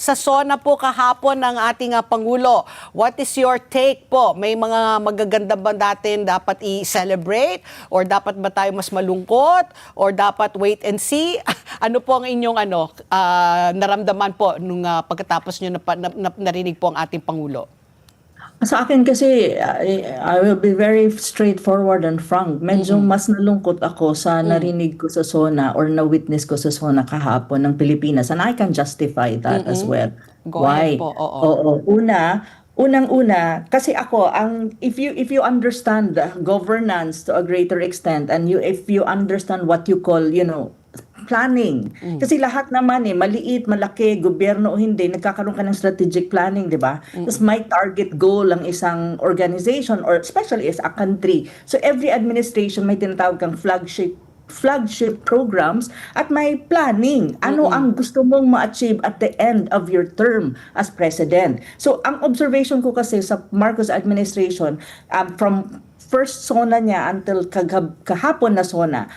sa SONA po kahapon ng ating Pangulo. What is your take po? May mga magaganda ba natin dapat i-celebrate? Or dapat ba tayo mas malungkot? Or dapat wait and see? Ano po ang inyong naramdaman po nung pagkatapos nyo narinig po ang ating Pangulo? Sa akin kasi, I will be very straightforward and frank. Medyo mas nalungkot ako sa narinig ko sa SONA or na-witness ko sa SONA kahapon ng Pilipinas. And I can justify that as well. Go Why? ahead po. Oo. Unang-una, kasi ako, if you understand the governance to a greater extent and if you understand what you call, planning. Kasi lahat naman maliit, malaki, gobyerno o hindi, nagkakaroon ka ng strategic planning, di ba? Tapos may target goal ang isang organization or especially as a country. So every administration may tinatawag kang flagship programs at may planning. Ano ang gusto mong ma-achieve at the end of your term as president? So ang observation ko kasi sa Marcos administration, from first SONA niya until kahapon na SONA,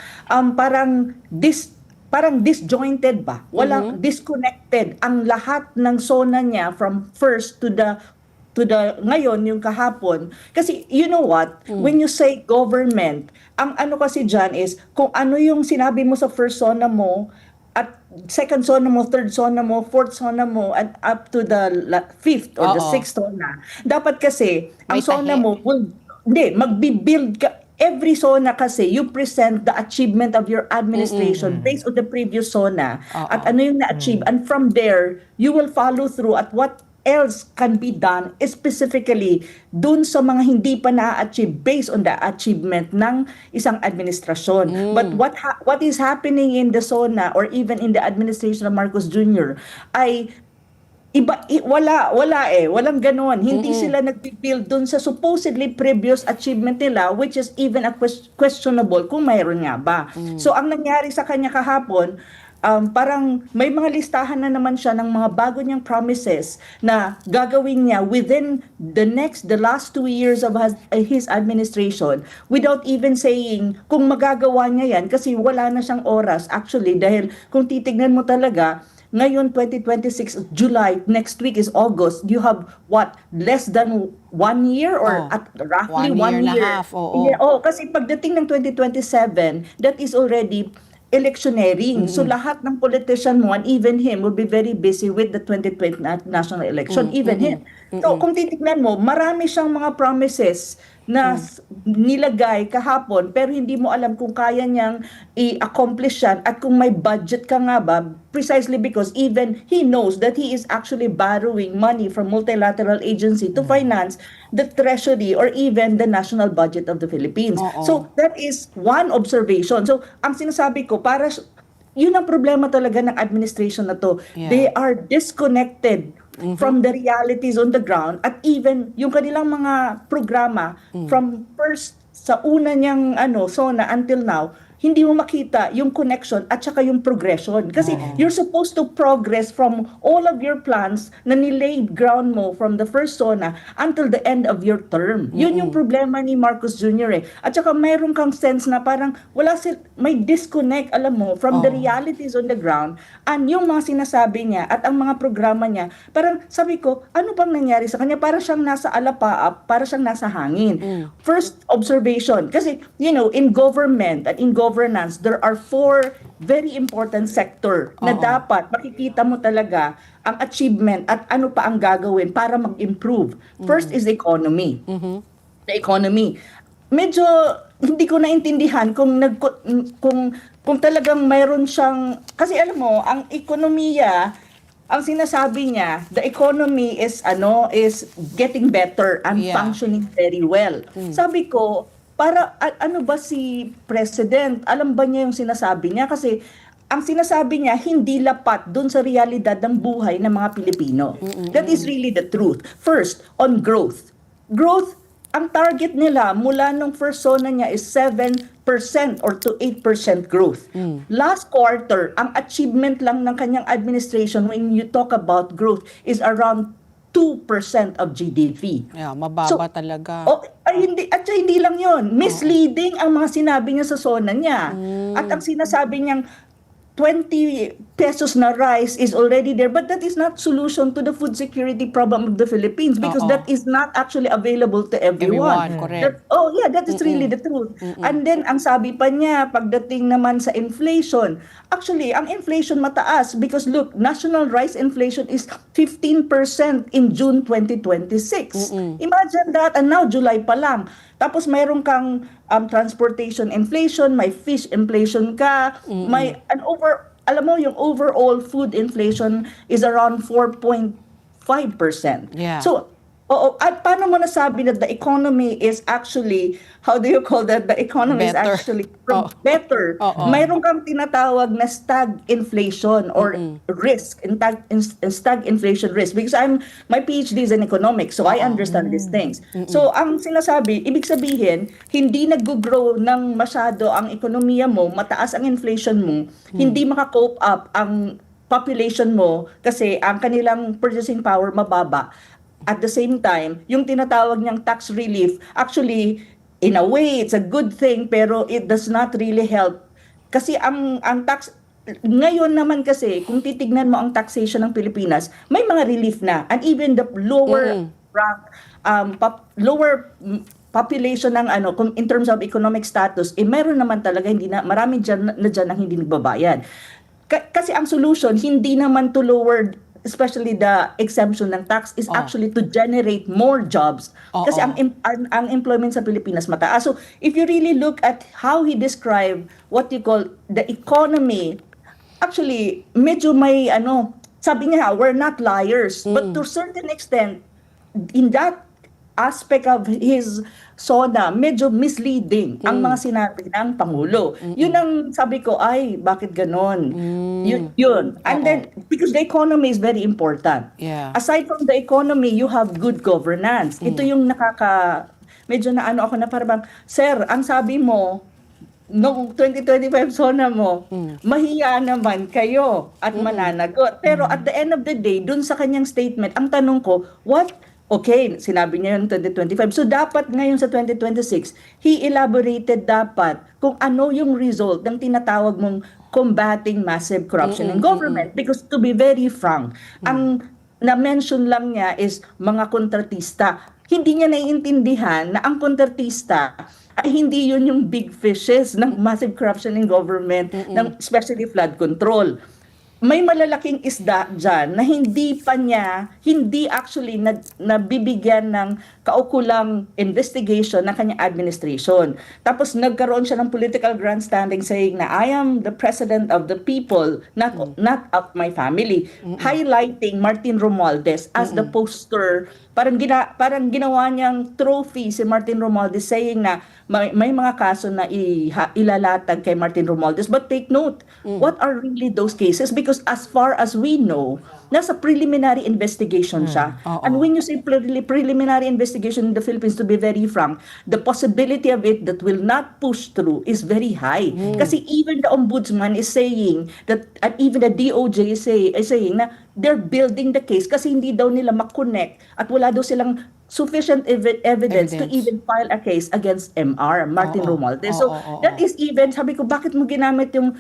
parang disjointed ba? Walang disconnected ang lahat ng SONA niya from first to the ngayon yung kahapon. Kasi you know what, when you say government, ang ano kasi dyan is kung ano yung sinabi mo sa first SONA mo at second SONA mo, third SONA mo, fourth SONA mo, and up to the fifth or the sixth SONA. Dapat kasi ang SONA mo magbi-build ka. Every SONA kasi, you present the achievement of your administration based on the previous SONA at ano yung na-achieve. And from there, you will follow through at what else can be done specifically dun sa mga hindi pa na-achieve based on the achievement ng isang administrasyon. But what is happening in the SONA or even in the administration of Marcos Jr. ay walang ganon. Hindi sila nag-build dun sa supposedly previous achievement nila, which is even a questionable kung mayroon nga ba. So ang nangyari sa kanya kahapon, parang may mga listahan na naman siya ng mga bago niyang promises na gagawin niya within the last 2 years of his administration without even saying kung magagawa niya yan kasi wala na siyang oras actually dahil kung titignan mo talaga ngayon, 2026, July, next week is August. You have what? Less than 1 year or at roughly 1 year. And a half. Kasi pagdating ng 2027, that is already electioneering. So lahat ng politician mo and even him will be very busy with the 2020 national election. Even him. So kung titignan mo, marami siyang mga promises na nilagay kahapon pero hindi mo alam kung kaya niyang i-accomplish yan at kung may budget ka nga ba precisely because even he knows that he is actually borrowing money from multilateral agency to finance the treasury or even the national budget of the Philippines. So that is one observation. So ang sinasabi ko yun ang problema talaga ng administration na to. They are disconnected from the realities on the ground at even yung kanilang mga programa from first sa una niyang SONA until now, hindi mo makita yung connection at saka yung progression. Kasi you're supposed to progress from all of your plans na nilaid ground mo from the first SONA until the end of your term. Yun yung problema ni Marcos Jr. At saka mayroon kang sense na parang may disconnect, alam mo, from the realities on the ground and yung mga sinasabi niya at ang mga programa niya. Parang sabi ko, ano bang nangyari sa kanya? Para siyang nasa alapaap, para siyang nasa hangin. First observation, kasi in government at in governance, there are 4 very important sector na dapat makikita mo talaga ang achievement at ano pa ang gagawin para mag-improve. First is economy. The economy. Medyo hindi ko naintindihan kung talagang mayroon siyang kasi alam mo, ang ekonomiya ang sinasabi niya, the economy is getting better and functioning very well. Sabi ko, ano ba si President? Alam ba niya yung sinasabi niya? Kasi ang sinasabi niya, hindi lapat dun sa realidad ng buhay ng mga Pilipino. That is really the truth. First, on growth. Growth, ang target nila mula nung first SONA niya is 7% or to 8% growth. Last quarter, ang achievement lang ng kanyang administration when you talk about growth is around 2% of GDP. Mababa talaga. Hindi lang yun. Misleading ang mga sinabi niya sa SONA niya. At ang sinasabi niyang 20 pesos na rice is already there, but that is not solution to the food security problem of the Philippines because Oo. that is not actually available to everyone. Everyone, correct. That is really the truth. And then ang sabi pa niya pagdating naman sa inflation, actually ang inflation mataas because look, national rice inflation is 15% in June 2026. Imagine that, and now July pa lang. Tapos mayroon kang transportation inflation, may fish inflation ka, may alam mo, yung overall food inflation is around 4.5%. Yeah. So, at paano mo nasabi that the economy is actually, how do you call that? The economy is Better. actually better. Oo. Mayroon kang tinatawag na stagflation or risk, stagflation risk. Because my PhD is in economics, so I understand these things. So, ang sinasabi, ibig sabihin, hindi nag-grow ng masyado ang ekonomiya mo, mataas ang inflation mo, hindi maka-cope up ang population mo kasi ang kanilang purchasing power mababa. At the same time, yung tinatawag niyang tax relief, actually, in a way, it's a good thing, pero it does not really help. Kasi ang tax, ngayon naman kasi, kung titignan mo ang taxation ng Pilipinas, may mga relief na. And even the lower rank, lower population ng in terms of economic status, meron naman talaga, marami dyan ang hindi nagbabayad. Kasi ang solution, hindi naman to lower, especially the exemption ng tax, is actually to generate more jobs. Kasi ang employment sa Pilipinas mataas. So if you really look at how he described what you call the economy, actually medyo may sabi niya, we're not liars, but to a certain extent in that aspect of his SONA, medyo misleading ang mga sinabi ng Pangulo. Yun ang sabi ko, ay, bakit ganon? Yun. And then, because the economy is very important. Yeah. Aside from the economy, you have good governance. Ito yung medyo ako na parang, sir, ang sabi mo, noong 2025 SONA mo, mahiya naman kayo at mananagot. Pero at the end of the day, dun sa kanyang statement, ang tanong ko, okay, sinabi niya yung 2025. So dapat ngayon sa 2026, he elaborated dapat kung ano yung result ng tinatawag mong combating massive corruption in government. Because to be very frank, ang na-mention lang niya is mga kontratista. Hindi niya naiintindihan na ang kontratista ay hindi yun yung big fishes ng massive corruption in government, ng especially flood control. May malalaking isda dyan na hindi actually nabibigyan ng kaukulang investigation ng kanyang administration. Tapos nagkaroon siya ng political grandstanding saying na I am the president of the people, not of my family. Highlighting Martin Romualdez as the poster. Parang ginawa niyang trophy si Martin Romualdez saying na may mga kaso na ilalatag kay Martin Romualdez. But take note, what are really those cases? Because as far as we know, nasa preliminary investigation siya. And when you say preliminary investigation in the Philippines, to be very frank, the possibility of it that will not push through is very high. Kasi even the ombudsman is saying that, and even the DOJ is saying na they're building the case kasi hindi daw nila makonect at wala daw silang sufficient evidence to even file a case against Martin Romualdez. So that is even, sabi ko, bakit mo ginamit yung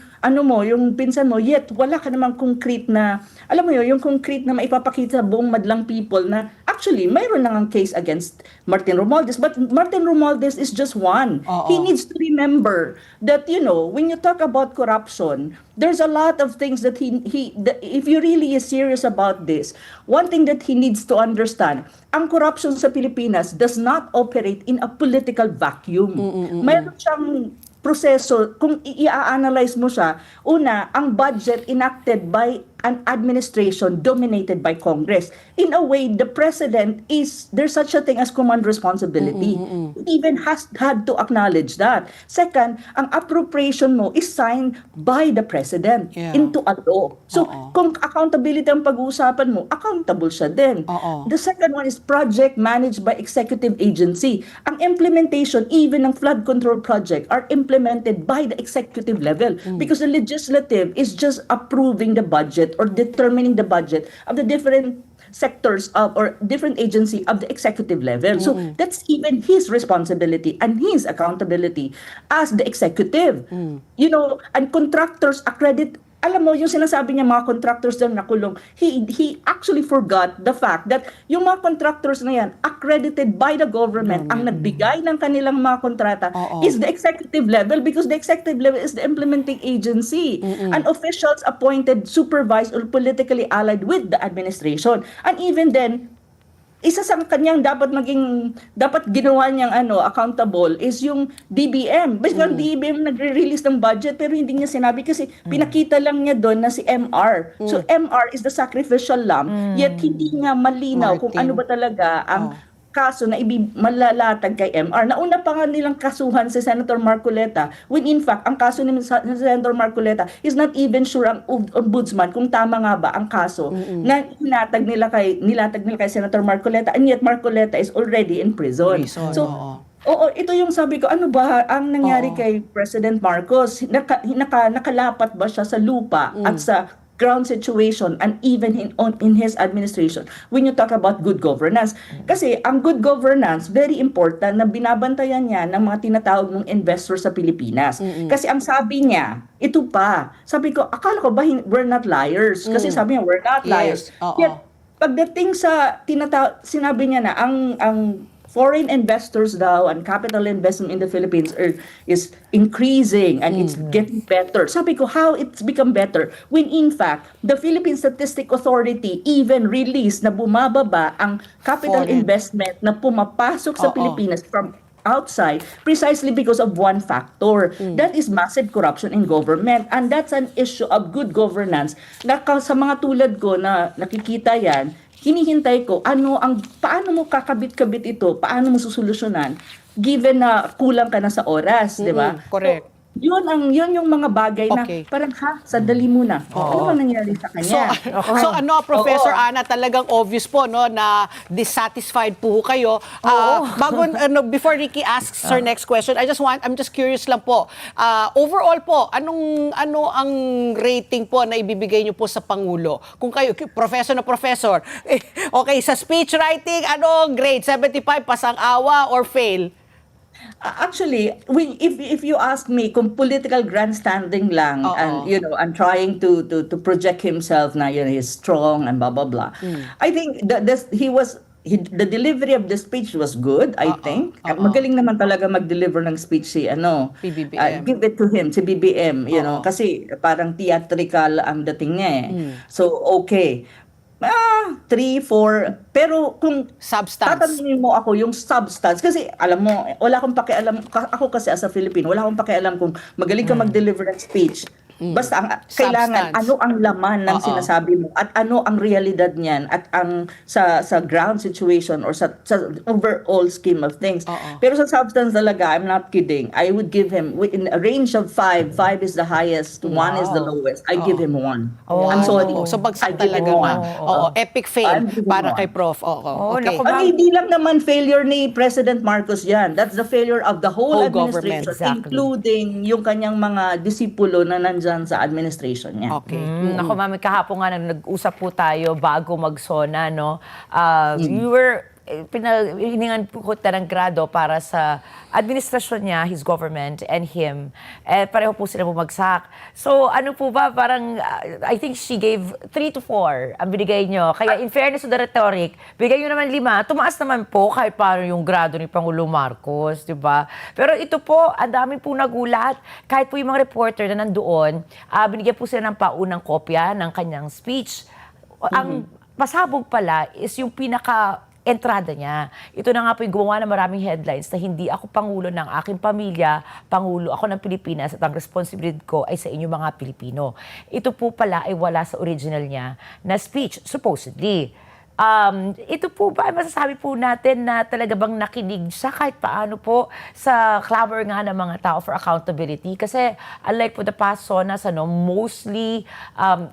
yung pinsan mo, yet wala ka namang concrete na, alam mo yung concrete na maipapakita sa buong madlang people na actually mayroon nang ang case against Martin Romualdez, but Martin Romualdez is just one. He needs to remember that when you talk about corruption, there's a lot of things that if you really is serious about this, one thing that he needs to understand, ang corruption sa Pilipinas does not operate in a political vacuum. Mayroon siyang proseso, kung i-analyze mo siya, una, ang budget enacted by an administration dominated by Congress. In a way, the president there's such a thing as command responsibility. It even had to acknowledge that. Second, ang appropriation mo is signed by the president into a law. So, kung accountability ang pag-uusapan mo, accountable siya din. The second one is project managed by executive agency. Ang implementation, even ng flood control project, are implemented by the executive level because the legislative is just approving the budget or determining the budget of the different sectors or different agency of the executive level. So that's even his responsibility and his accountability as the executive. And contractors alam mo, yung sinasabi niya mga contractors daw nakulong, he actually forgot the fact that yung mga contractors na yan, accredited by the government, ang nagbigay ng kanilang mga kontrata Oo. is the executive level because the executive level is the implementing agency. And officials appointed, supervised, or politically allied with the administration. And even then, isa sa kanyang dapat ginawa niyang accountable is yung DBM. Basically, ang DBM nagre-release ng budget pero hindi niya sinabi kasi pinakita lang niya doon na si MR. So MR is the sacrificial lamb, yet hindi nga malinaw kung Martin. ano ba talaga ang kaso na malalatag kay MR. Nauna pa nga nilang kasuhan si Senator Marcoleta when in fact, ang kaso ni Senator Marcoleta is not even sure ang ombudsman kung tama nga ba ang kaso na nilatag nila kay Senator Marcoleta, and yet Marcoleta is already in prison. So, oo, ito yung sabi ko, ano ba ang nangyari kay President Marcos? Nakalapat ba siya sa lupa at sa ground situation and even in his administration when you talk about good governance? Kasi ang good governance, very important na binabantayan niya ng mga tinatawag ng investors sa Pilipinas. Kasi ang sabi niya, ito pa, sabi ko, akala ko ba we're not liars? Kasi sabi niya, we're not liars. Yet, pagdating sa sinabi niya na ang foreign investors daw and capital investment in the Philippines is increasing and it's getting better. Sabi ko, how it's become better when in fact, the Philippine Statistic Authority even released na bumababa ang capital investment na pumapasok sa Pilipinas from outside precisely because of one factor. That is massive corruption in government, and that's an issue of good governance na sa mga tulad ko na nakikita yan, hinihintay ko paano mo kakabit-kabit ito, paano mo susolusyonan given na kulang ka na sa oras, di ba? Correct. So, yun yung mga bagay na parang sandali muna. Ano bang nangyari sa kanya? So Professor Ana, talagang obvious po no na dissatisfied po kayo. Before Ricky asks her next question, I'm just curious lang po. Overall po, ano ang rating po na ibibigay niyo po sa Pangulo? Kung kayo professor na professor, okay, sa speech writing, grade 75, pasang-awa or fail? Actually, if you ask me kung political grandstanding lang and and trying to project himself na he's strong and blah blah blah. I think the delivery of the speech was good, I think. Magaling naman talaga mag-deliver ng speech si PBBM. Give it to him, si BBM, kasi parang theatrical ang dating niya eh. So okay. 3, 4, pero kung tatanungin mo ako yung substance, kasi alam mo, wala akong pakialam, ako kasi as a Filipino, wala akong pakialam kung magaling ka mag-deliver ng speech. Basta kailangan ano ang laman ng sinasabi mo at ano ang realidad niyan at ang sa ground situation or sa overall scheme of things. Pero sa substance talaga, I'm not kidding. I would give him in a range of 5. 5 is the highest, 1 is the lowest. I give him 1. I'm sorry. So bagsak talaga epic fail para kay Prof. Okay. Hindi lang naman failure ni President Marcos yan. That's the failure of the whole administration, including yung kanyang mga disipulo na nandyan sa administration niya. Okay. Ako, Mami, kahapon nga nag-usap po tayo bago mag-SONA, no? You were hiningan po ng grado para sa administrasyon niya, his government, and him. Pareho po sila bumagsak. So, ano po ba, parang, I think she gave 3 to 4 ang binigay nyo. Kaya, in fairness to the rhetoric, bigay nyo naman 5, tumaas naman po kahit paano yung grado ni Pangulo Marcos, di ba? Pero ito po, ang dami po nagulat. Kahit po yung mga reporter na nandoon, binigyan po sila ng paunang kopya ng kanyang speech. Ang pasabog pala is yung entrada niya. Ito na nga po yung gumawa ng maraming headlines na hindi ako Pangulo ng aking pamilya, Pangulo ako ng Pilipinas at ang responsibilidad ko ay sa inyo mga Pilipino. Ito po pala ay wala sa original niya na speech, supposedly. Ito po ba, masasabi po natin na talaga bang nakinig siya kahit paano po sa clamor nga ng mga tao for accountability? Kasi unlike po the past SONAs, mostly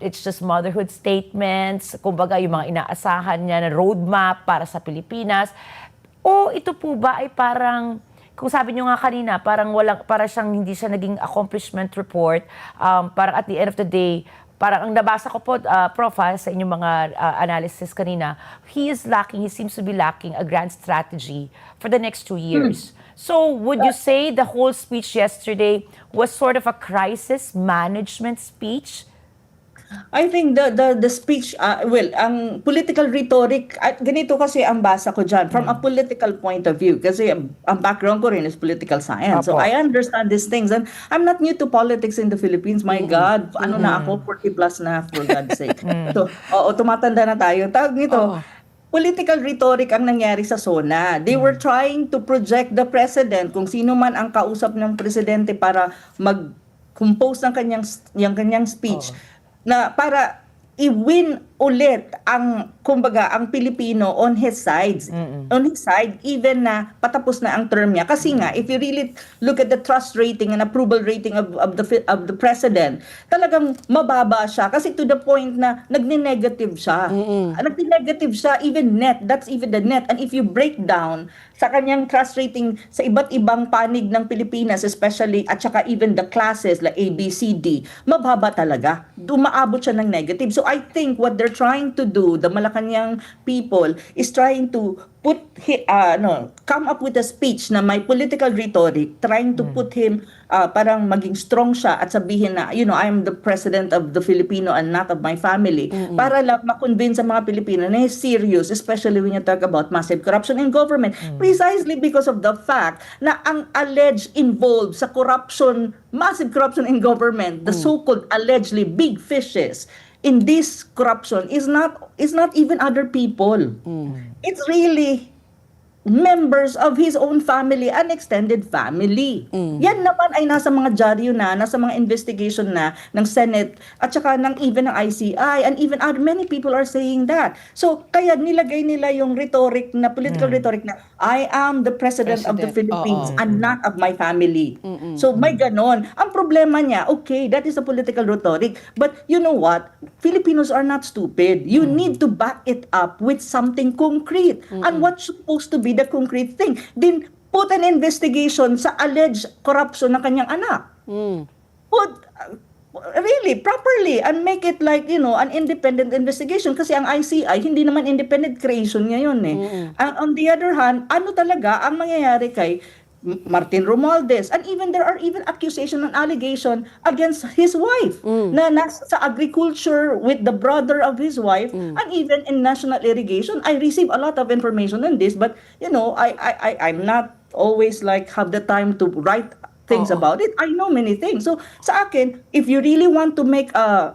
it's just motherhood statements, kumbaga yung mga inaasahan niya na roadmap para sa Pilipinas. O ito po ba ay parang, kung sabi niyo nga kanina, para siyang hindi siya naging accomplishment report, parang at the end of the day, parang ang nabasa ko po, Prof, sa inyong mga analysis kanina, he seems to be lacking a grand strategy for the next 2 years. So would you say the whole speech yesterday was sort of a crisis management speech? I think the speech, well, ang political rhetoric, at ganito kasi ang basa ko dyan, from a political point of view, kasi ang background ko rin is political science. So Apo. I understand these things. And I'm not new to politics in the Philippines. My God, ano na ako, 40 plus na, for God's sake. So, oo, tumatanda na tayo. Tawag nito, Oo. political rhetoric ang nangyari sa SONA. They were trying to project the president, kung sino man ang kausap ng presidente para mag-compose ng kanyang speech, na para i-win ulit ang kumbaga ang Pilipino on his sides. On his side, even na patapos na ang term niya. Kasi nga, if you really look at the trust rating and approval rating of the president, talagang mababa siya. Kasi to the point na nagni-negative siya. Nagni-negative siya, even net. That's even the net. And if you break down sa kanyang trust rating sa iba't ibang panig ng Pilipinas, especially, at saka even the classes like A, B, C, D, mababa talaga. Dumaabot siya ng negative. So I think what they're trying to do, the Malacanang people, is trying to come up with a speech na may political rhetoric, trying to put him, parang maging strong siya at sabihin na, I'm the president of the Filipino and not of my family, para lang ma-convince sa mga Pilipino na he's serious, especially when you talk about massive corruption in government, precisely because of the fact na ang alleged involved sa corruption, massive corruption in government, the so-called allegedly big fishes in this corruption is not even other people. It's really members of his own family and extended family. Yan naman ay nasa mga dyaryo na, nasa mga investigation na ng Senate at saka ng even ng ICI, and even many people are saying that. So kaya nilagay nila yung rhetoric na political rhetoric na I am the president of the Philippines and not of my family. So may ganon. Ang problema niya, okay, that is a political rhetoric, but you know what? Filipinos are not stupid. You need to back it up with something concrete. And what's supposed to be the concrete thing? Then put an investigation sa alleged corruption ng kanyang anak. Put really properly and make it like an independent investigation, kasi ang ICI hindi naman independent creation niya yun And on the other hand, ano talaga ang mangyayari kay Martin Romualdez, and even there are even accusation and allegation against his wife na nasa sa agriculture with the brother of his wife, and even in national irrigation. I receive a lot of information on this, but I'm not always like have the time to write things about it. I know many things. So sa akin, if you really want to make a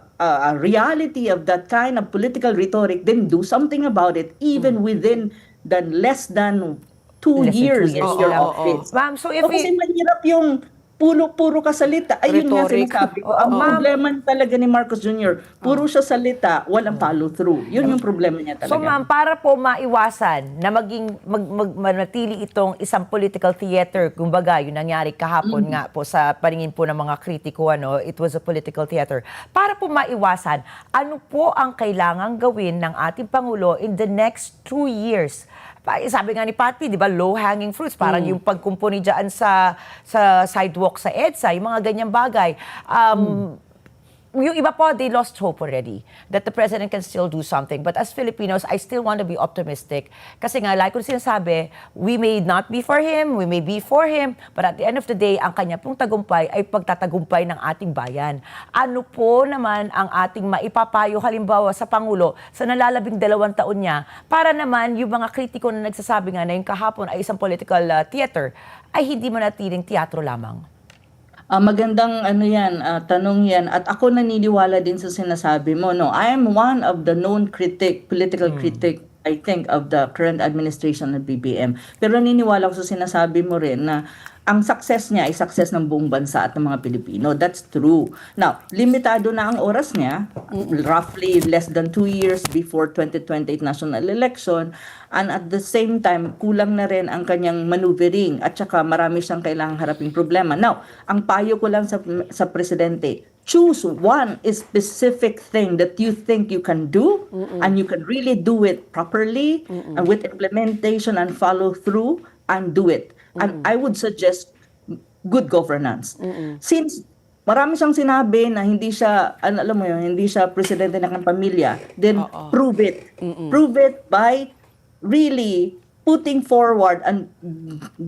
reality of that kind of political rhetoric, then do something about it, even within the less than 2 years in your office. Ma'am, so if Kasi mahirap yung puro kasalita. Ayun nga Rhetoric. sinasabi ko. Ang problema talaga ni Marcos Jr., puro siya salita, walang follow-through. Yun yung problema niya talaga. So ma'am, para po maiwasan na manatili itong isang political theater, kumbaga, yung nangyari kahapon nga po sa paningin po ng mga kritiko, it was a political theater. Para po maiwasan, ano po ang kailangang gawin ng ating Pangulo in the next 2 years? Sabi nga ni Patty, di ba, low-hanging fruits, parang yung pagkumpuni dyan sa sidewalk sa EDSA, yung mga ganyang bagay. Yung iba po, they lost hope already that the president can still do something. But as Filipinos, I still want to be optimistic. Kasi nga, like ko sinasabi, we may not be for him, we may be for him, but at the end of the day, ang kanya pong tagumpay ay pagtatagumpay ng ating bayan. Ano po naman ang ating maipapayo, halimbawa sa Pangulo, sa nalalabing 2 taon niya, para naman yung mga kritiko na nagsasabi nga na yung kahapon ay isang political theater, ay hindi manatiling teatro lamang? Magandang tanong yan. At ako naniniwala din sa sinasabi mo. No, I am one of the known political critic, I think, of the current administration ng BBM. Pero naniniwala ko sa sinasabi mo rin na ang success niya ay success ng buong bansa at ng mga Pilipino. That's true. Now, limitado na ang oras niya, roughly less than 2 years before 2028 national election, and at the same time, kulang na rin ang kanyang maneuvering at saka marami siyang kailangang haraping problema. Now, ang payo ko lang sa presidente, choose one specific thing that you think you can do and you can really do it properly and with implementation and follow through, and do it. And I would suggest good governance. Since marami siyang sinabi na hindi siya, alam mo yun, hindi siya presidente ng pamilya, then prove it. Prove it by really putting forward and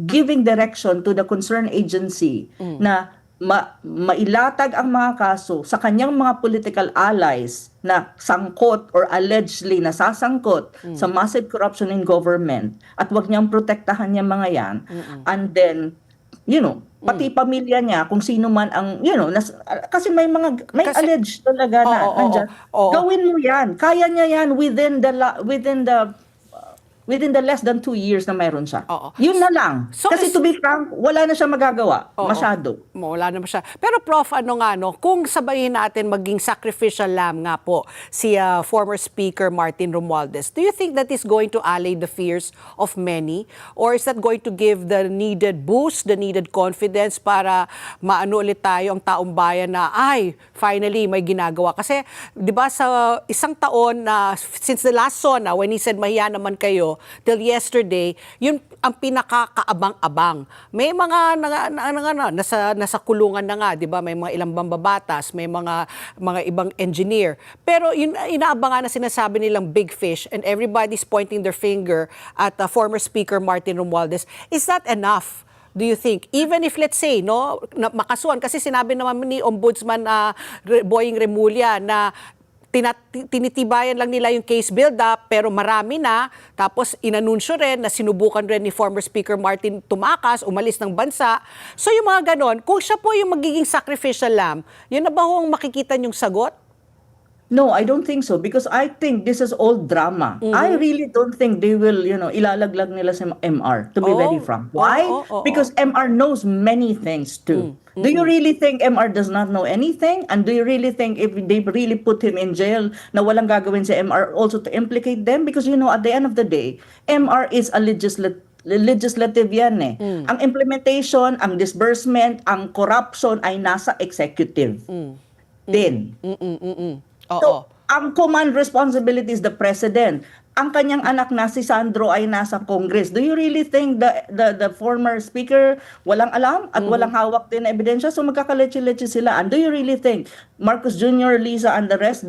giving direction to the concerned agency na mailatag ang mga kaso sa kanyang mga political allies na sangkot or allegedly nasasangkot sa massive corruption in government at wag niyang protektahan yung mga yan, and then pati pamilya niya, kung sino man ang, kasi may alleged talaga na nandyan. Gawin mo yan. Kaya niya yan within the less than 2 years na mayroon siya. Yun na lang. So, kasi to be frank, wala na siya magagawa. Masyado. Wala naman siya. Pero Prof, kung sabayin natin maging sacrificial lamb nga po si former Speaker Martin Romualdez, do you think that is going to allay the fears of many? Or is that going to give the needed boost, the needed confidence para maano ulit tayo ang taong bayan na, finally may ginagawa? Kasi, di ba, sa isang taon na, since the last SONA, when he said, mahiya naman kayo, till yesterday, yun ang pinakakaabang-abang. May mga nasa kulungan na nga, 'di ba? May mga ilang mambabatas, may mga ibang engineer. Pero yun inaabangan na sinasabi nilang big fish and everybody's pointing their finger at former Speaker Martin Romualdez. Is that enough? Do you think? Even if, let's say, makasuhan, kasi sinabi naman ni Ombudsman Boying Remulla na tinitibayan lang nila yung case build-up, pero marami na. Tapos inanunsyo rin na sinubukan rin ni former Speaker Martin tumakas, umalis ng bansa. So yung mga ganon, kung siya po yung magiging sacrificial lamb, yun na ba hong makikita niyong sagot? No, I don't think so because I think this is all drama. I really don't think they will, ilalaglag nila sa MR, to be very frank. Why? Because MR knows many things too. Do you really think MR does not know anything? And do you really think if they really put him in jail na walang gagawin sa MR also to implicate them? Because at the end of the day, MR is a legislative yan eh. Ang implementation, ang disbursement, ang corruption ay nasa executive. Din. So, ang command responsibility is the president. Ang kanyang anak na si Sandro ay nasa Congress. Do you really think the former speaker walang alam at walang hawak din na ebidensya? So magkakaleche-leche sila. And do you really think Marcos Jr., Lisa, and the rest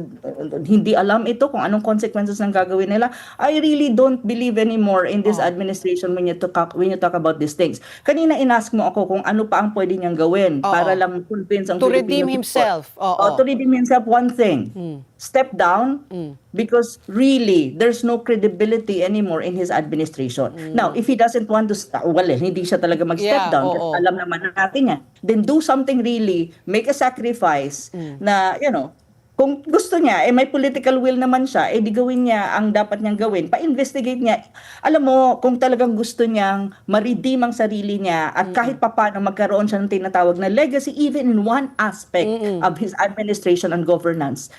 hindi alam ito kung anong consequences ng gagawin nila? I really don't believe anymore in this administration when you talk about these things. Kanina inask mo ako kung ano pa ang pwede niyang gawin para lang convince ang to Filipino redeem people. himself. To redeem himself, one thing. Step down because really there's no credibility anymore in his administration. Now, if he doesn't want to hindi siya talaga mag-step down kasi alam naman natin yan. Then do something really, make a sacrifice na, kung gusto niya, may political will naman siya, di gawin niya ang dapat niyang gawin. Pa-investigate niya. Alam mo, kung talagang gusto niyang ma-redeem ang sarili niya at kahit papano magkaroon siya ng tinatawag na legacy even in one aspect of his administration and governance,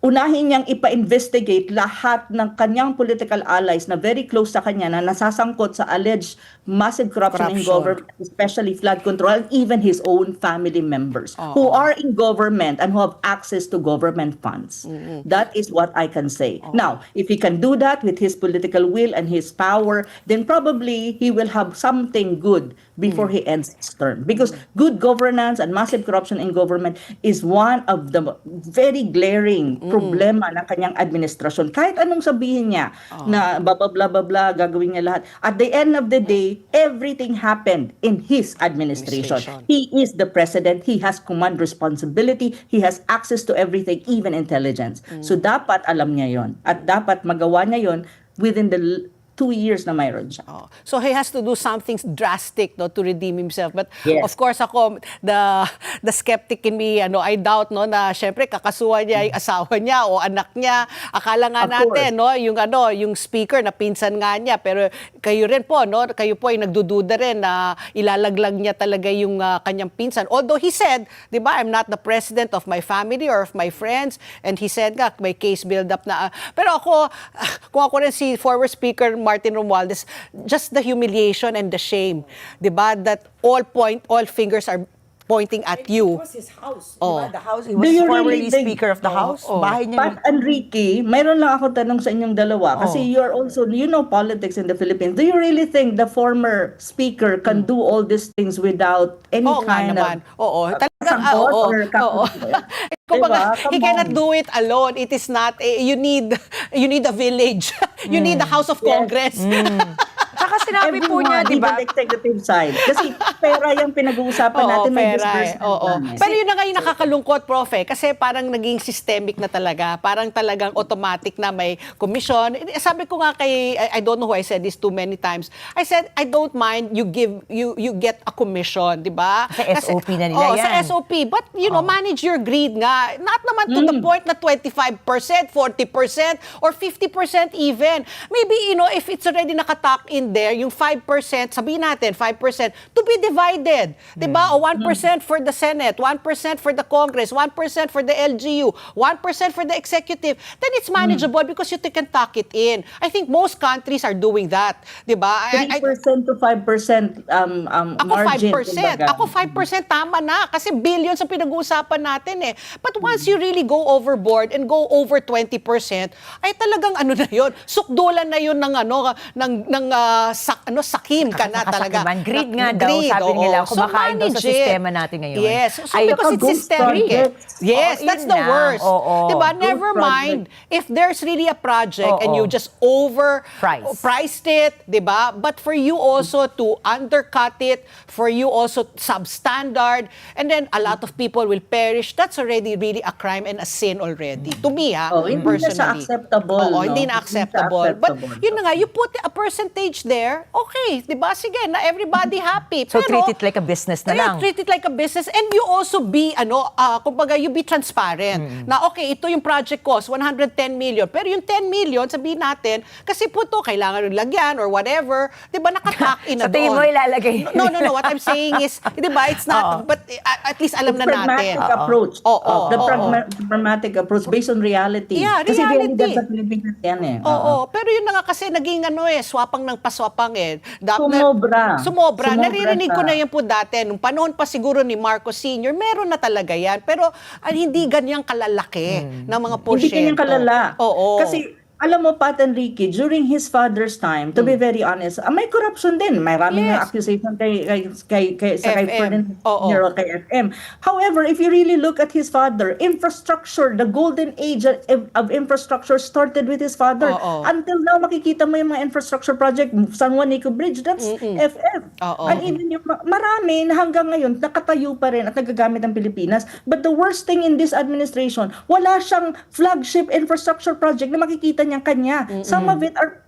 unahin niyang ipa-investigate lahat ng kanyang political allies na very close sa kanya na nasasangkot sa alleged massive corruption in government, especially flood control, and even his own family members who are in government and who have access to government funds. That is what I can say. Now, if he can do that with his political will and his power, then probably he will have something good before he ends his term. Because good governance and massive corruption in government is one of the very glaring problema ng kanyang administrasyon. Kahit anong sabihin niya na blah, blah, blah, blah, gagawin niya lahat. At the end of the day, everything happened in his administration. He is the president. He has command responsibility. He has access to everything, even intelligence. So dapat alam niya yon at dapat magawa niya yon within the 2 years na mayroon siya. So he has to do something drastic to redeem himself. But of course ako, the skeptic in me, I doubt na syempre kakasuhan niya yung asawa niya o anak niya. Akala nga natin, yung speaker na pinsan nga niya. Pero kayo rin po, kayo po ay nagdududa rin na ilalaglag niya talaga yung kanyang pinsan. Although he said, di ba, I'm not the president of my family or of my friends. And he said nga, may case build-up na. Pero ako, kung ako rin si former speaker Martin Romualdez, just the humiliation and the shame, 'di ba? That all fingers are pointing at you. It was his house. The house. He Do was you formerly really think- Speaker of the House. Bahay niya. But Enrique, mayroon lang ako tanong sa inyong dalawa kasi you're also, politics in the Philippines. Do you really think the former speaker can do all these things without any kind of Talagang, support or Kumbaga, Diba? he Come cannot on. do it alone. It is not, you need a village. You need the House of Congress. Saka sinabi po niya, Everyone, di ba? even the executive side. Kasi pera yung pinag-uusapan natin, may pera, disbursement oo. lang eh. Pero yun na nga yung nakakalungkot, Prof. Kasi parang naging systemic na talaga. Parang talagang automatic na may commission. Sabi ko nga kay, I don't know who I said this too many times. I said, I don't mind you get a commission, di ba? Sa SOP na nila Sa yan. SOP. But, manage your greed nga. Not naman to the point na 25%, 40%, or 50% even. Maybe, if it's already nakatuck in there, yung 5%, sabihin natin, 5%, to be divided. Diba? O 1% for the Senate, 1% for the Congress, 1% for the LGU, 1% for the executive. Then it's manageable because you can tuck it in. I think most countries are doing that. Diba? 3% to 5% Ako margin. 5%. kumbaga. Ako 5% tama na kasi billions ang pinag-uusapan natin eh. But once you really go overboard and go over 20%, ay talagang ano na 'yon. Sukdulan na 'yon ng sakim ka na talaga. Kasakiman. Greed nga daw, Greed, sabi oo. nila, kumakain daw sa manage it. sistema natin ngayon. Yes. So, Ay, because it's ghost systemic eh. projects. Yes, Oo, that's yun the na. worst. Oo. Diba? Ghost Never mind if there's really a project and Oo. you just priced it, diba? But for you also to undercut it, for you also substandard, and then a lot of people will perish, that's already really a crime and a sin already. To me, Hindi na siya personally. acceptable. Oo, no? hindi na acceptable. But yun na nga, you put a percentage there, okay, di ba? Sige, na everybody happy. So Pero, treat it like a business na lang. treat it like a business and you also be, kumbaga, you be transparent. Na okay, ito yung project cost, 110 million. Pero yung 10 million, sabihin natin, kasi po to, kailangan yung lagyan or whatever, di ba, nakatak in na Sa tingin doon. mo ilalagay. No. What I'm saying is, di ba, it's not, but at least alam na natin. Pragmatic approach. Oo, The oo, pragmatic approach based on reality. Yeah, Kasi reality. realidad sa Pilipinas yan eh. Oo, pero yun na nga kasi naging swapang ng paswapang eh. Sumobra. Sumobra. Naririnig ko siya. na yan po dati. Nung panahon pa siguro ni Marcos Sr., meron na talaga yan. Pero hindi ganyang kalalaki ng mga porsyento. Hindi kanyang kalala. Oo. Kasi, alam mo, Pat Enrique, during his father's time, to be very honest, may corruption din. Maraming Yes. accusation kay FM. Ferdinand Oo. Nero, kay FM. However, if you really look at his father, infrastructure, the golden age of infrastructure started with his father. Oo. Until now, makikita mo yung mga infrastructure project, San Juanico Bridge, that's FM. Oo. And even yung marami na hanggang ngayon, nakatayo pa rin at nagagamit ang Pilipinas. But the worst thing in this administration, wala siyang flagship infrastructure project na makikita niya kanya. Some of it are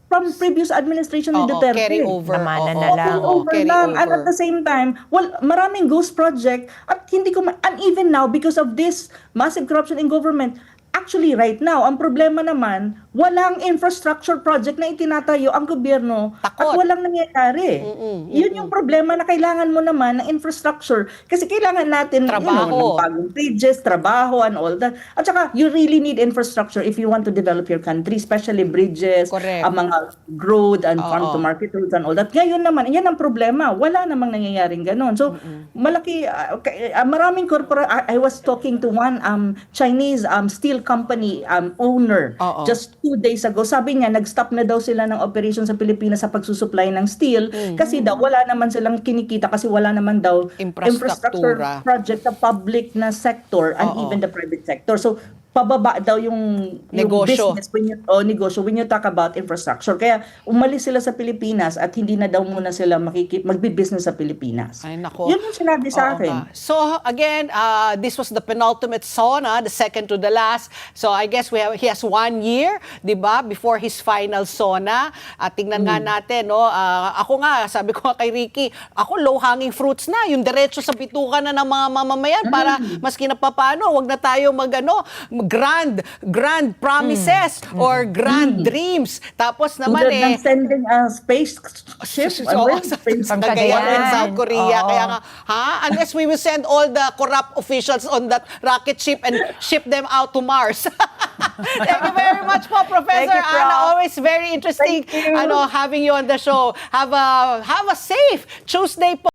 from previous administration ni Duterte. Carry over. Namanan na Oo, lang. Over carry lang. And over. at the same time, maraming ghost project at hindi ko and even now because of this massive corruption in government, actually right now, ang problema naman, walang infrastructure project na itinatayo ang gobyerno Takot. at walang nangyayari. Yun yung problema na kailangan mo naman ng infrastructure kasi kailangan natin Trabaho. ng bagong bridges, trabaho and all that. At saka, you really need infrastructure if you want to develop your country, especially bridges, Correct. ang mga road and farm-to-market roads and all that. Ngayon naman, yan ang problema. Wala namang nangyayaring ganon. So, malaki, maraming I was talking to one Chinese steel company owner Oo. just 2 days ago. Sabi niya, nag-stop na daw sila ng operation sa Pilipinas sa pagsusupply ng steel kasi daw wala naman silang kinikita kasi wala naman daw infrastructure Infrastruktura. project sa public na sector and Oo. even the private sector. So, pababa daw yung Negosyo. business negosyo when you talk about infrastructure. Kaya umalis sila sa Pilipinas at hindi na daw muna sila magbi-business sa Pilipinas. Ay, nako. Yun yung sinabi sa Oo akin. nga. So, again, this was the penultimate SONA, the second to the last. So, I guess he has 1 year, di ba, before his final SONA. At tingnan nga natin, no, ako nga, sabi ko nga kay Ricky, ako low-hanging fruits na, yung diretso sa bituka na ng mga mamamayan para maski na papano, wag na tayo grand promises or grand dreams. Tapos naman Tulad ng sending a space ship. sa Cagayan. Cagayan and South Korea. Oo. Kaya nga, unless we will send all the corrupt officials on that rocket ship and ship them out to Mars. Thank you very much po, Professor Thank you, Prof. Ana. Always very interesting Thank you. having you on the show. Have a safe Tuesday po.